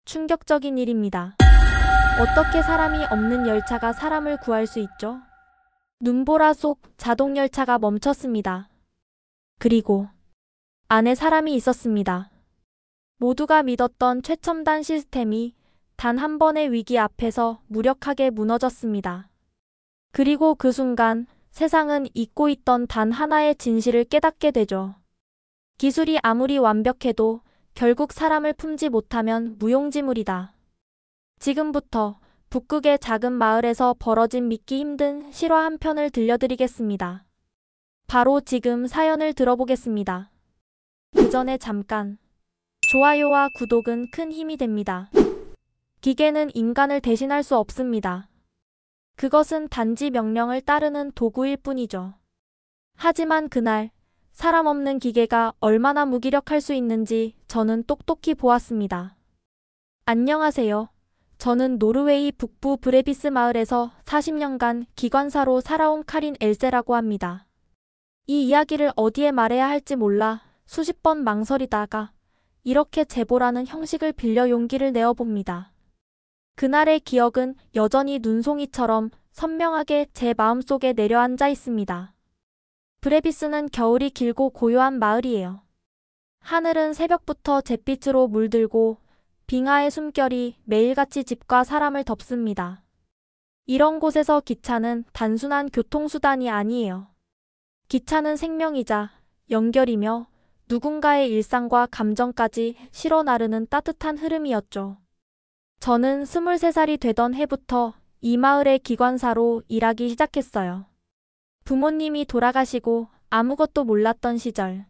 충격적인 일입니다. 어떻게 사람이 없는 열차가 사람을 구할 수 있죠? 눈보라 속 자동 열차가 멈췄습니다. 그리고 안에 사람이 있었습니다. 모두가 믿었던 최첨단 시스템이 단 한 번의 위기 앞에서 무력하게 무너졌습니다. 그리고 그 순간 세상은 잊고 있던 단 하나의 진실을 깨닫게 되죠. 기술이 아무리 완벽해도 결국 사람을 품지 못하면 무용지물이다. 지금부터 북극의 작은 마을에서 벌어진 믿기 힘든 실화 한 편을 들려드리겠습니다. 바로 지금 사연을 들어보겠습니다. 그 전에 잠깐 좋아요와 구독은 큰 힘이 됩니다. 기계는 인간을 대신할 수 없습니다. 그것은 단지 명령을 따르는 도구일 뿐이죠. 하지만 그날 사람 없는 기계가 얼마나 무기력할 수 있는지 저는 똑똑히 보았습니다. 안녕하세요. 저는 노르웨이 북부 브레비스 마을에서 40년간 기관사로 살아온 카린 엘세라고 합니다. 이 이야기를 어디에 말해야 할지 몰라 수십 번 망설이다가 이렇게 제보라는 형식을 빌려 용기를 내어봅니다. 그날의 기억은 여전히 눈송이처럼 선명하게 제 마음속에 내려앉아 있습니다. 브레비스는 겨울이 길고 고요한 마을이에요. 하늘은 새벽부터 잿빛으로 물들고 빙하의 숨결이 매일같이 집과 사람을 덮습니다. 이런 곳에서 기차는 단순한 교통수단이 아니에요. 기차는 생명이자 연결이며 누군가의 일상과 감정까지 실어 나르는 따뜻한 흐름이었죠. 저는 23살이 되던 해부터 이 마을의 기관사로 일하기 시작했어요. 부모님이 돌아가시고 아무것도 몰랐던 시절.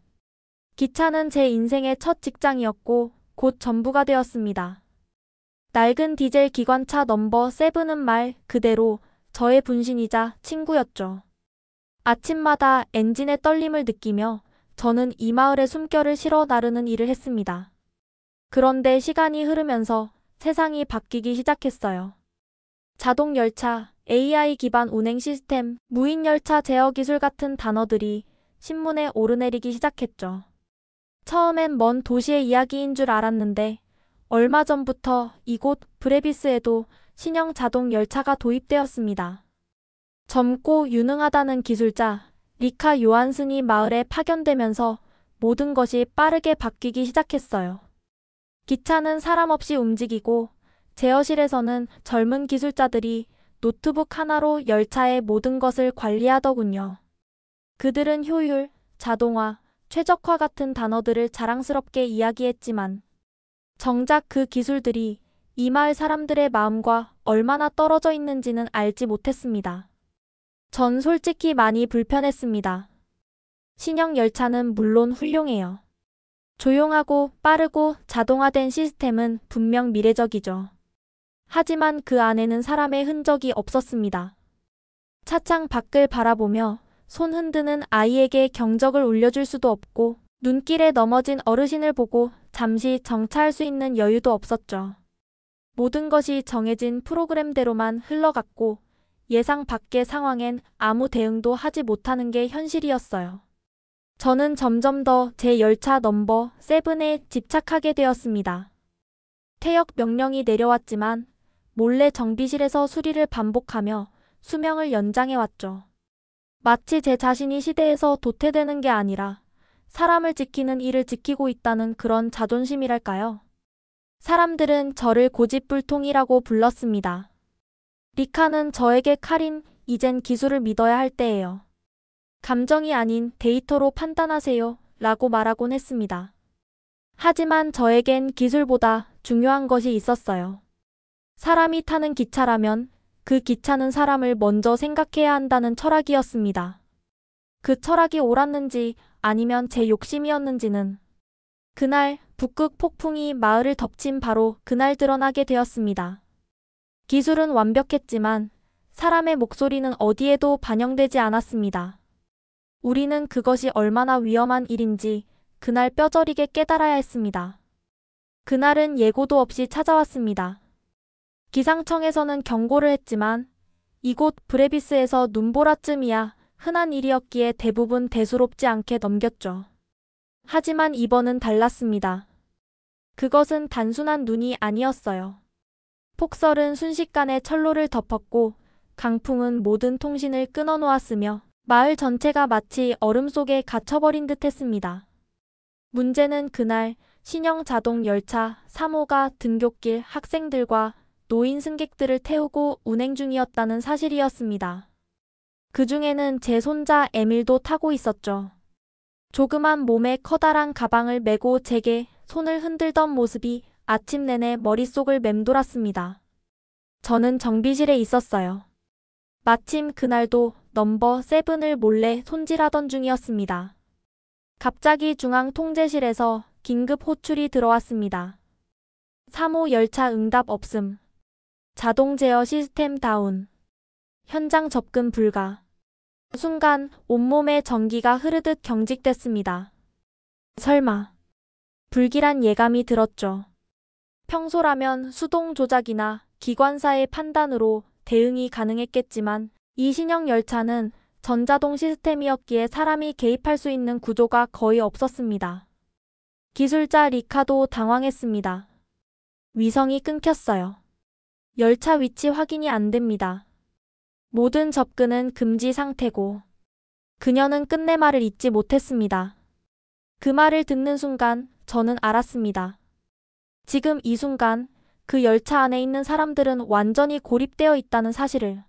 기차는 제 인생의 첫 직장이었고 곧 전부가 되었습니다. 낡은 디젤 기관차 넘버 7은 말 그대로 저의 분신이자 친구였죠. 아침마다 엔진의 떨림을 느끼며 저는 이 마을의 숨결을 실어 나르는 일을 했습니다. 그런데 시간이 흐르면서 세상이 바뀌기 시작했어요. 자동 열차, AI 기반 운행 시스템, 무인 열차 제어 기술 같은 단어들이 신문에 오르내리기 시작했죠. 처음엔 먼 도시의 이야기인 줄 알았는데 얼마 전부터 이곳 브레비스에도 신형 자동 열차가 도입되었습니다. 젊고 유능하다는 기술자 리카 요한슨이 마을에 파견되면서 모든 것이 빠르게 바뀌기 시작했어요. 기차는 사람 없이 움직이고 제어실에서는 젊은 기술자들이 노트북 하나로 열차의 모든 것을 관리하더군요. 그들은 효율, 자동화, 최적화 같은 단어들을 자랑스럽게 이야기했지만 정작 그 기술들이 이 마을 사람들의 마음과 얼마나 떨어져 있는지는 알지 못했습니다. 전 솔직히 많이 불편했습니다. 신형 열차는 물론 훌륭해요. 조용하고 빠르고 자동화된 시스템은 분명 미래적이죠. 하지만 그 안에는 사람의 흔적이 없었습니다. 차창 밖을 바라보며 손 흔드는 아이에게 경적을 울려줄 수도 없고 눈길에 넘어진 어르신을 보고 잠시 정차할 수 있는 여유도 없었죠. 모든 것이 정해진 프로그램대로만 흘러갔고 예상 밖의 상황엔 아무 대응도 하지 못하는 게 현실이었어요. 저는 점점 더 제 열차 넘버 7에 집착하게 되었습니다. 퇴역 명령이 내려왔지만 몰래 정비실에서 수리를 반복하며 수명을 연장해왔죠. 마치 제 자신이 시대에서 도태되는 게 아니라 사람을 지키는 일을 지키고 있다는 그런 자존심이랄까요. 사람들은 저를 고집불통이라고 불렀습니다. 리카는 저에게 카린, 이젠 기술을 믿어야 할 때예요. 감정이 아닌 데이터로 판단하세요 라고 말하곤 했습니다. 하지만 저에겐 기술보다 중요한 것이 있었어요. 사람이 타는 기차라면 그 기차는 사람을 먼저 생각해야 한다는 철학이었습니다. 그 철학이 옳았는지 아니면 제 욕심이었는지는 그날 북극 폭풍이 마을을 덮친 바로 그날 드러나게 되었습니다. 기술은 완벽했지만 사람의 목소리는 어디에도 반영되지 않았습니다. 우리는 그것이 얼마나 위험한 일인지 그날 뼈저리게 깨달아야 했습니다. 그날은 예고도 없이 찾아왔습니다. 기상청에서는 경고를 했지만 이곳 브레비스에서 눈보라쯤이야 흔한 일이었기에 대부분 대수롭지 않게 넘겼죠. 하지만 이번은 달랐습니다. 그것은 단순한 눈이 아니었어요. 폭설은 순식간에 철로를 덮었고 강풍은 모든 통신을 끊어놓았으며 마을 전체가 마치 얼음 속에 갇혀버린 듯 했습니다. 문제는 그날 신형 자동 열차 3호가 등굣길 학생들과 노인 승객들을 태우고 운행 중이었다는 사실이었습니다. 그 중에는 제 손자 에밀도 타고 있었죠. 조그만 몸에 커다란 가방을 메고 제게 손을 흔들던 모습이 아침 내내 머릿속을 맴돌았습니다. 저는 정비실에 있었어요. 마침 그날도 넘버 7을 몰래 손질하던 중이었습니다. 갑자기 중앙 통제실에서 긴급 호출이 들어왔습니다. 3호 열차 응답 없음. 자동 제어 시스템 다운. 현장 접근 불가. 순간 온몸에 전기가 흐르듯 경직됐습니다. 설마. 불길한 예감이 들었죠. 평소라면 수동 조작이나 기관사의 판단으로 대응이 가능했겠지만 이 신형 열차는 전자동 시스템이었기에 사람이 개입할 수 있는 구조가 거의 없었습니다. 기술자 리카도 당황했습니다. 위성이 끊겼어요. 열차 위치 확인이 안 됩니다. 모든 접근은 금지 상태고 그녀는 끝내 말을 잇지 못했습니다. 그 말을 듣는 순간 저는 알았습니다. 지금 이 순간 그 열차 안에 있는 사람들은 완전히 고립되어 있다는 사실을.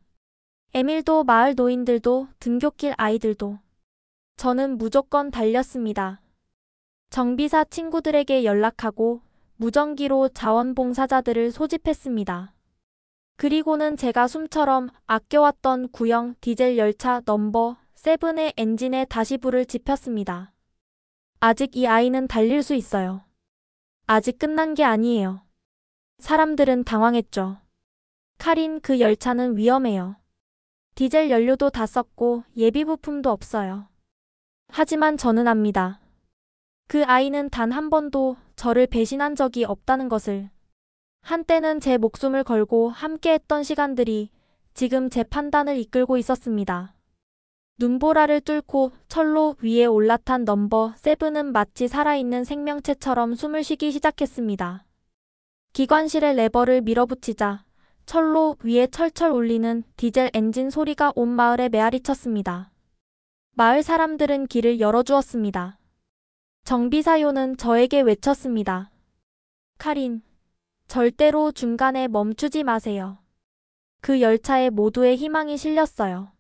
에밀도 마을 노인들도 등굣길 아이들도. 저는 무조건 달렸습니다. 정비사 친구들에게 연락하고 무전기로 자원봉사자들을 소집했습니다. 그리고는 제가 숨처럼 아껴왔던 구형 디젤 열차 넘버 7의 엔진에 다시 불을 지폈습니다. 아직 이 아이는 달릴 수 있어요. 아직 끝난 게 아니에요. 사람들은 당황했죠. 카린, 그 열차는 위험해요. 디젤 연료도 다 썼고 예비 부품도 없어요. 하지만 저는 압니다. 그 아이는 단 한 번도 저를 배신한 적이 없다는 것을. 한때는 제 목숨을 걸고 함께했던 시간들이 지금 제 판단을 이끌고 있었습니다. 눈보라를 뚫고 철로 위에 올라탄 넘버 7은 마치 살아있는 생명체처럼 숨을 쉬기 시작했습니다. 기관실의 레버를 밀어붙이자 철로 위에 철철 울리는 디젤 엔진 소리가 온 마을에 메아리쳤습니다. 마을 사람들은 길을 열어주었습니다. 정비사요는 저에게 외쳤습니다. 카린, 절대로 중간에 멈추지 마세요. 그 열차에 모두의 희망이 실렸어요.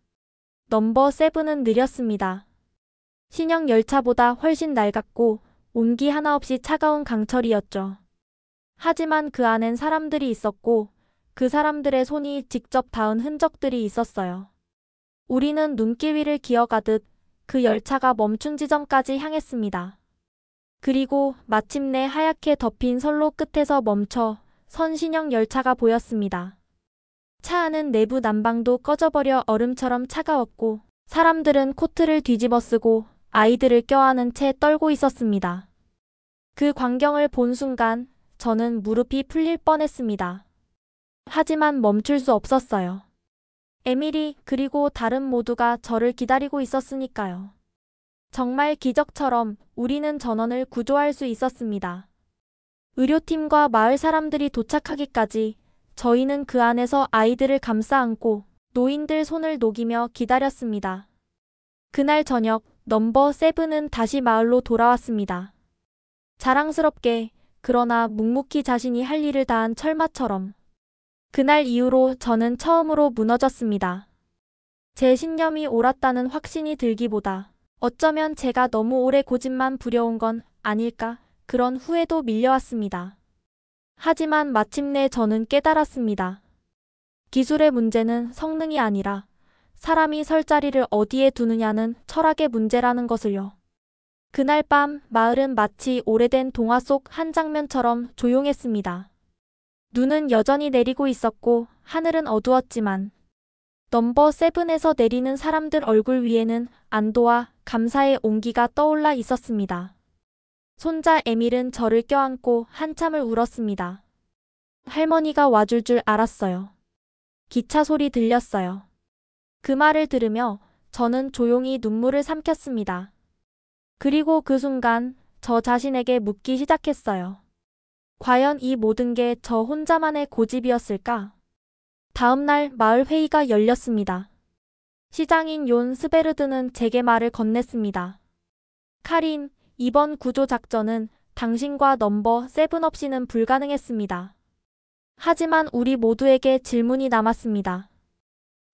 넘버 7은 느렸습니다. 신형 열차보다 훨씬 낡았고 온기 하나 없이 차가운 강철이었죠. 하지만 그 안엔 사람들이 있었고 그 사람들의 손이 직접 닿은 흔적들이 있었어요. 우리는 눈길 위를 기어가듯 그 열차가 멈춘 지점까지 향했습니다. 그리고 마침내 하얗게 덮인 선로 끝에서 멈춰 선 신형 열차가 보였습니다. 차 안은 내부 난방도 꺼져버려 얼음처럼 차가웠고 사람들은 코트를 뒤집어 쓰고 아이들을 껴안은 채 떨고 있었습니다. 그 광경을 본 순간 저는 무릎이 풀릴 뻔했습니다. 하지만 멈출 수 없었어요. 에밀이 그리고 다른 모두가 저를 기다리고 있었으니까요. 정말 기적처럼 우리는 전원을 구조할 수 있었습니다. 의료팀과 마을 사람들이 도착하기까지 저희는 그 안에서 아이들을 감싸 안고 노인들 손을 녹이며 기다렸습니다. 그날 저녁 넘버 7은 다시 마을로 돌아왔습니다. 자랑스럽게, 그러나 묵묵히 자신이 할 일을 다한 철마처럼. 그날 이후로 저는 처음으로 무너졌습니다. 제 신념이 옳았다는 확신이 들기보다 어쩌면 제가 너무 오래 고집만 부려온 건 아닐까, 그런 후회도 밀려왔습니다. 하지만 마침내 저는 깨달았습니다. 기술의 문제는 성능이 아니라 사람이 설 자리를 어디에 두느냐는 철학의 문제라는 것을요. 그날 밤 마을은 마치 오래된 동화 속 한 장면처럼 조용했습니다. 눈은 여전히 내리고 있었고 하늘은 어두웠지만 넘버 7에서 내리는 사람들 얼굴 위에는 안도와 감사의 온기가 떠올라 있었습니다. 손자 에밀은 저를 껴안고 한참을 울었습니다. 할머니가 와줄 줄 알았어요. 기차 소리 들렸어요. 그 말을 들으며 저는 조용히 눈물을 삼켰습니다. 그리고 그 순간 저 자신에게 묻기 시작했어요. 과연 이 모든 게 저 혼자만의 고집이었을까? 다음 날 마을 회의가 열렸습니다. 시장인 욘 스베르드는 제게 말을 건넸습니다. 카린, 이번 구조 작전은 당신과 넘버 세븐 없이는 불가능했습니다. 하지만 우리 모두에게 질문이 남았습니다.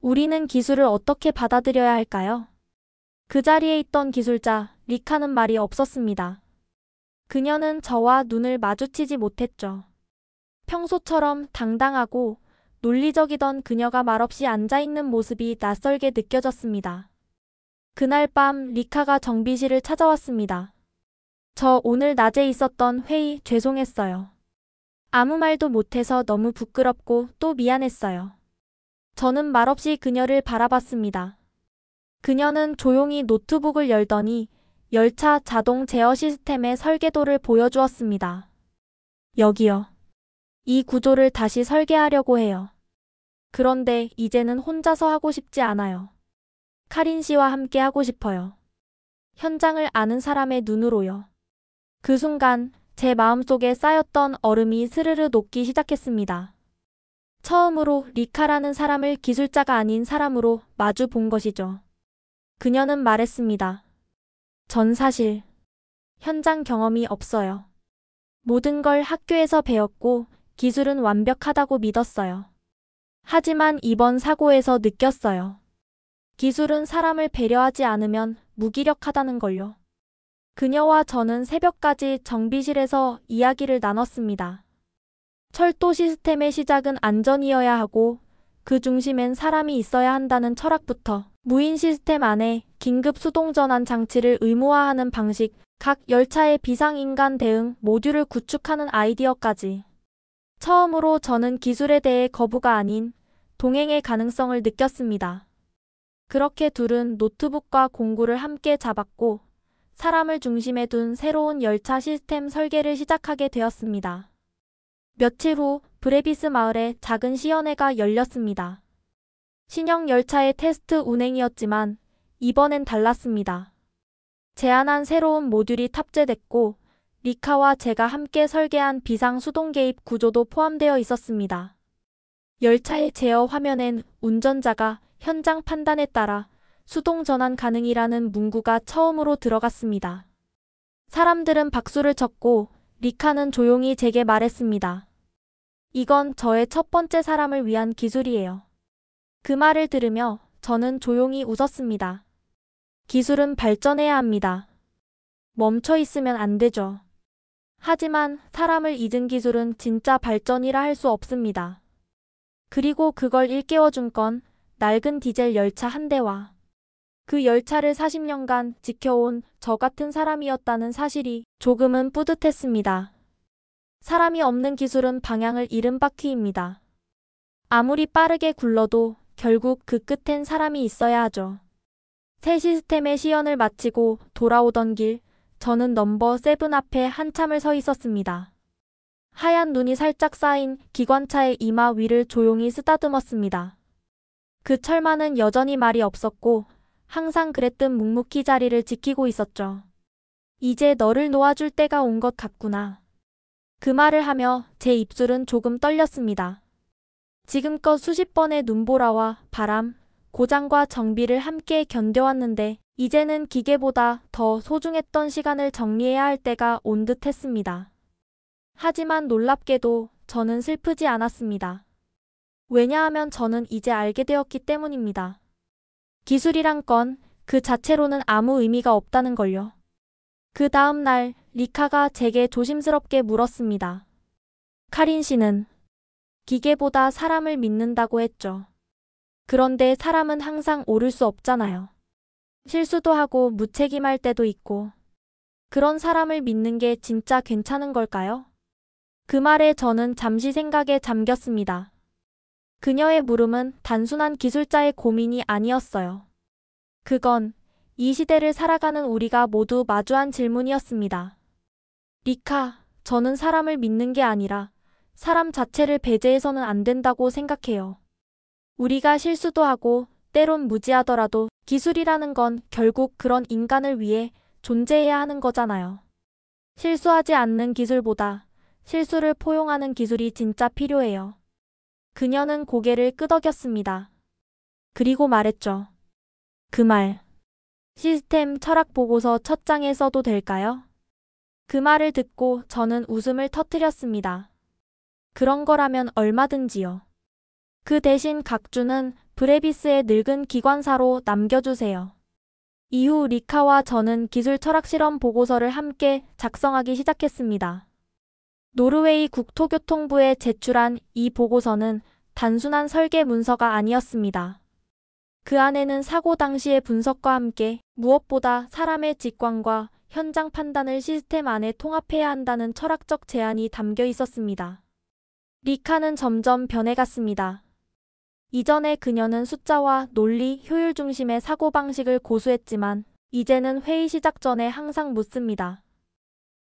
우리는 기술을 어떻게 받아들여야 할까요? 그 자리에 있던 기술자 리카는 말이 없었습니다. 그녀는 저와 눈을 마주치지 못했죠. 평소처럼 당당하고 논리적이던 그녀가 말없이 앉아있는 모습이 낯설게 느껴졌습니다. 그날 밤 리카가 정비실을 찾아왔습니다. 저 오늘 낮에 있었던 회의 죄송했어요. 아무 말도 못해서 너무 부끄럽고 또 미안했어요. 저는 말없이 그녀를 바라봤습니다. 그녀는 조용히 노트북을 열더니 열차 자동 제어 시스템의 설계도를 보여주었습니다. 여기요. 이 구조를 다시 설계하려고 해요. 그런데 이제는 혼자서 하고 싶지 않아요. 카린 씨와 함께 하고 싶어요. 현장을 아는 사람의 눈으로요. 그 순간 제 마음속에 쌓였던 얼음이 스르르 녹기 시작했습니다. 처음으로 리카라는 사람을 기술자가 아닌 사람으로 마주 본 것이죠. 그녀는 말했습니다. 전 사실 현장 경험이 없어요. 모든 걸 학교에서 배웠고 기술은 완벽하다고 믿었어요. 하지만 이번 사고에서 느꼈어요. 기술은 사람을 배려하지 않으면 무기력하다는 걸요. 그녀와 저는 새벽까지 정비실에서 이야기를 나눴습니다. 철도 시스템의 시작은 안전이어야 하고 그 중심엔 사람이 있어야 한다는 철학부터 무인 시스템 안에 긴급 수동 전환 장치를 의무화하는 방식, 각 열차의 비상인간 대응 모듈을 구축하는 아이디어까지. 처음으로 저는 기술에 대해 거부가 아닌 동행의 가능성을 느꼈습니다. 그렇게 둘은 노트북과 공구를 함께 잡았고 사람을 중심에 둔 새로운 열차 시스템 설계를 시작하게 되었습니다. 며칠 후 브레비스 마을에 작은 시연회가 열렸습니다. 신형 열차의 테스트 운행이었지만 이번엔 달랐습니다. 제안한 새로운 모듈이 탑재됐고 리카와 제가 함께 설계한 비상 수동 개입 구조도 포함되어 있었습니다. 열차의 제어 화면엔 운전자가 현장 판단에 따라 수동 전환 가능이라는 문구가 처음으로 들어갔습니다. 사람들은 박수를 쳤고 리카는 조용히 제게 말했습니다. 이건 저의 첫 번째 사람을 위한 기술이에요. 그 말을 들으며 저는 조용히 웃었습니다. 기술은 발전해야 합니다. 멈춰 있으면 안 되죠. 하지만 사람을 잊은 기술은 진짜 발전이라 할 수 없습니다. 그리고 그걸 일깨워준 건 낡은 디젤 열차 한 대와 그 열차를 40년간 지켜온 저 같은 사람이었다는 사실이 조금은 뿌듯했습니다. 사람이 없는 기술은 방향을 잃은 바퀴입니다. 아무리 빠르게 굴러도 결국 그 끝엔 사람이 있어야 하죠. 새 시스템의 시연을 마치고 돌아오던 길, 저는 넘버 세븐 앞에 한참을 서 있었습니다. 하얀 눈이 살짝 쌓인 기관차의 이마 위를 조용히 쓰다듬었습니다. 그 철마는 여전히 말이 없었고 항상 그랬듯 묵묵히 자리를 지키고 있었죠. 이제 너를 놓아줄 때가 온 것 같구나. 그 말을 하며 제 입술은 조금 떨렸습니다. 지금껏 수십 번의 눈보라와 바람, 고장과 정비를 함께 견뎌왔는데 이제는 기계보다 더 소중했던 시간을 정리해야 할 때가 온 듯 했습니다. 하지만 놀랍게도 저는 슬프지 않았습니다. 왜냐하면 저는 이제 알게 되었기 때문입니다. 기술이란 건 그 자체로는 아무 의미가 없다는 걸요. 그 다음 날 리카가 제게 조심스럽게 물었습니다. 카린 씨는 기계보다 사람을 믿는다고 했죠. 그런데 사람은 항상 옳을 수 없잖아요. 실수도 하고 무책임할 때도 있고. 그런 사람을 믿는 게 진짜 괜찮은 걸까요? 그 말에 저는 잠시 생각에 잠겼습니다. 그녀의 물음은 단순한 기술자의 고민이 아니었어요. 그건 이 시대를 살아가는 우리가 모두 마주한 질문이었습니다. 리카, 저는 사람을 믿는 게 아니라 사람 자체를 배제해서는 안 된다고 생각해요. 우리가 실수도 하고 때론 무지하더라도 기술이라는 건 결국 그런 인간을 위해 존재해야 하는 거잖아요. 실수하지 않는 기술보다 실수를 포용하는 기술이 진짜 필요해요. 그녀는 고개를 끄덕였습니다. 그리고 말했죠. 그 말. 시스템 철학 보고서 첫 장에 써도 될까요? 그 말을 듣고 저는 웃음을 터뜨렸습니다. 그런 거라면 얼마든지요. 그 대신 각주는 브레비스의 늙은 기관사로 남겨주세요. 이후 리카와 저는 기술 철학 실험 보고서를 함께 작성하기 시작했습니다. 노르웨이 국토교통부에 제출한 이 보고서는 단순한 설계 문서가 아니었습니다. 그 안에는 사고 당시의 분석과 함께 무엇보다 사람의 직관과 현장 판단을 시스템 안에 통합해야 한다는 철학적 제안이 담겨 있었습니다. 리카는 점점 변해갔습니다. 이전에 그녀는 숫자와 논리, 효율 중심의 사고방식을 고수했지만 이제는 회의 시작 전에 항상 묻습니다.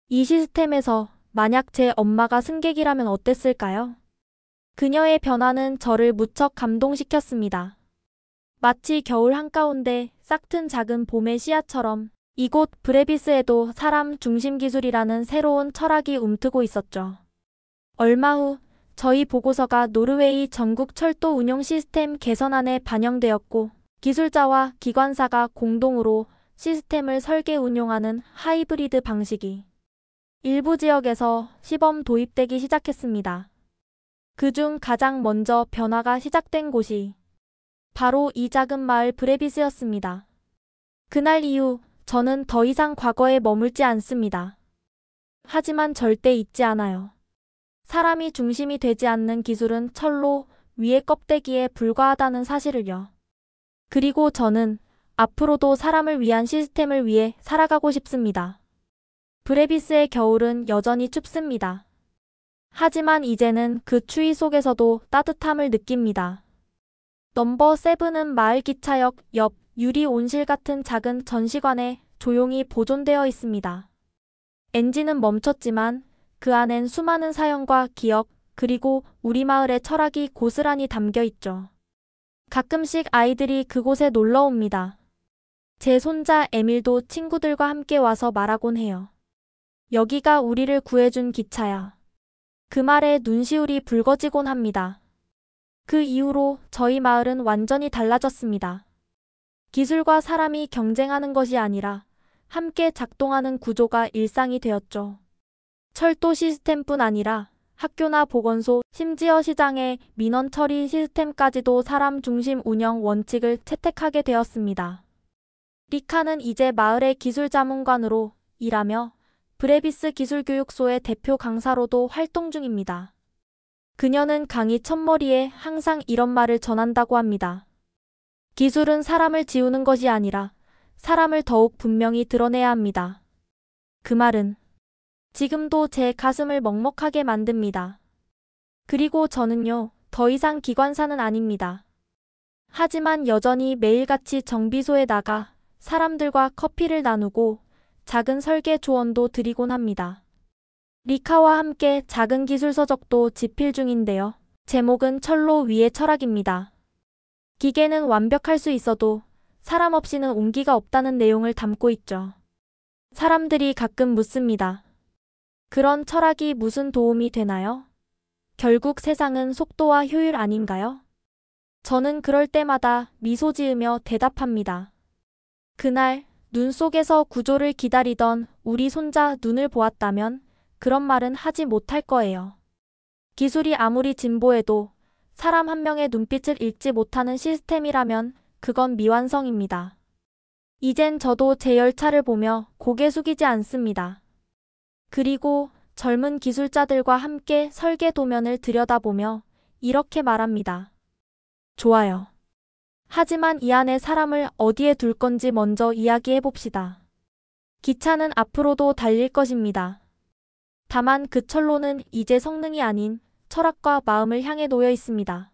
이 시스템에서 만약 제 엄마가 승객이라면 어땠을까요? 그녀의 변화는 저를 무척 감동시켰습니다. 마치 겨울 한가운데 싹튼 작은 봄의 씨앗처럼 이곳 브레비스에도 사람 중심 기술이라는 새로운 철학이 움트고 있었죠. 얼마 후 저희 보고서가 노르웨이 전국 철도 운용 시스템 개선안에 반영되었고 기술자와 기관사가 공동으로 시스템을 설계 운용하는 하이브리드 방식이 일부 지역에서 시범 도입되기 시작했습니다. 그중 가장 먼저 변화가 시작된 곳이 바로 이 작은 마을 브레비스였습니다. 그날 이후 저는 더 이상 과거에 머물지 않습니다. 하지만 절대 잊지 않아요. 사람이 중심이 되지 않는 기술은 철로 위의 껍데기에 불과하다는 사실을요. 그리고 저는 앞으로도 사람을 위한 시스템을 위해 살아가고 싶습니다. 브레비스의 겨울은 여전히 춥습니다. 하지만 이제는 그 추위 속에서도 따뜻함을 느낍니다. 넘버 7은 마을 기차역 옆 유리 온실 같은 작은 전시관에 조용히 보존되어 있습니다. 엔진은 멈췄지만 그 안엔 수많은 사연과 기억, 그리고 우리 마을의 철학이 고스란히 담겨 있죠. 가끔씩 아이들이 그곳에 놀러 옵니다. 제 손자 에밀도 친구들과 함께 와서 말하곤 해요. 여기가 우리를 구해준 기차야. 그 말에 눈시울이 붉어지곤 합니다. 그 이후로 저희 마을은 완전히 달라졌습니다. 기술과 사람이 경쟁하는 것이 아니라 함께 작동하는 구조가 일상이 되었죠. 철도 시스템뿐 아니라 학교나 보건소, 심지어 시장의 민원 처리 시스템까지도 사람 중심 운영 원칙을 채택하게 되었습니다. 리카는 이제 마을의 기술 자문관으로 일하며 브레비스 기술교육소의 대표 강사로도 활동 중입니다. 그녀는 강의 첫머리에 항상 이런 말을 전한다고 합니다. 기술은 사람을 지우는 것이 아니라 사람을 더욱 분명히 드러내야 합니다. 그 말은 지금도 제 가슴을 먹먹하게 만듭니다. 그리고 저는요, 더 이상 기관사는 아닙니다. 하지만 여전히 매일같이 정비소에 나가 사람들과 커피를 나누고 작은 설계 조언도 드리곤 합니다. 리카와 함께 작은 기술 서적도 집필 중인데요. 제목은 철로 위의 철학입니다. 기계는 완벽할 수 있어도 사람 없이는 온기가 없다는 내용을 담고 있죠. 사람들이 가끔 묻습니다. 그런 철학이 무슨 도움이 되나요? 결국 세상은 속도와 효율 아닌가요? 저는 그럴 때마다 미소 지으며 대답합니다. 그날 눈 속에서 구조를 기다리던 우리 손자 눈을 보았다면 그런 말은 하지 못할 거예요. 기술이 아무리 진보해도 사람 한 명의 눈빛을 읽지 못하는 시스템이라면 그건 미완성입니다. 이젠 저도 제 열차를 보며 고개 숙이지 않습니다. 그리고 젊은 기술자들과 함께 설계 도면을 들여다보며 이렇게 말합니다. 좋아요. 하지만 이 안에 사람을 어디에 둘 건지 먼저 이야기해 봅시다. 기차는 앞으로도 달릴 것입니다. 다만 그 철로는 이제 성능이 아닌 철학과 마음을 향해 놓여 있습니다.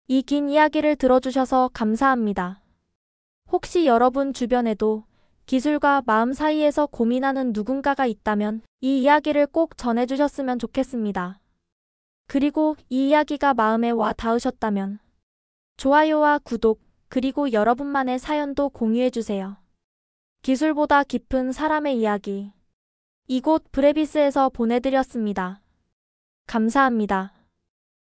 이 긴 이야기를 들어주셔서 감사합니다. 혹시 여러분 주변에도 기술과 마음 사이에서 고민하는 누군가가 있다면 이 이야기를 꼭 전해주셨으면 좋겠습니다. 그리고 이 이야기가 마음에 와 닿으셨다면 좋아요와 구독, 그리고 여러분만의 사연도 공유해주세요. 기술보다 깊은 사람의 이야기. 이곳 브레비스에서 보내드렸습니다. 감사합니다.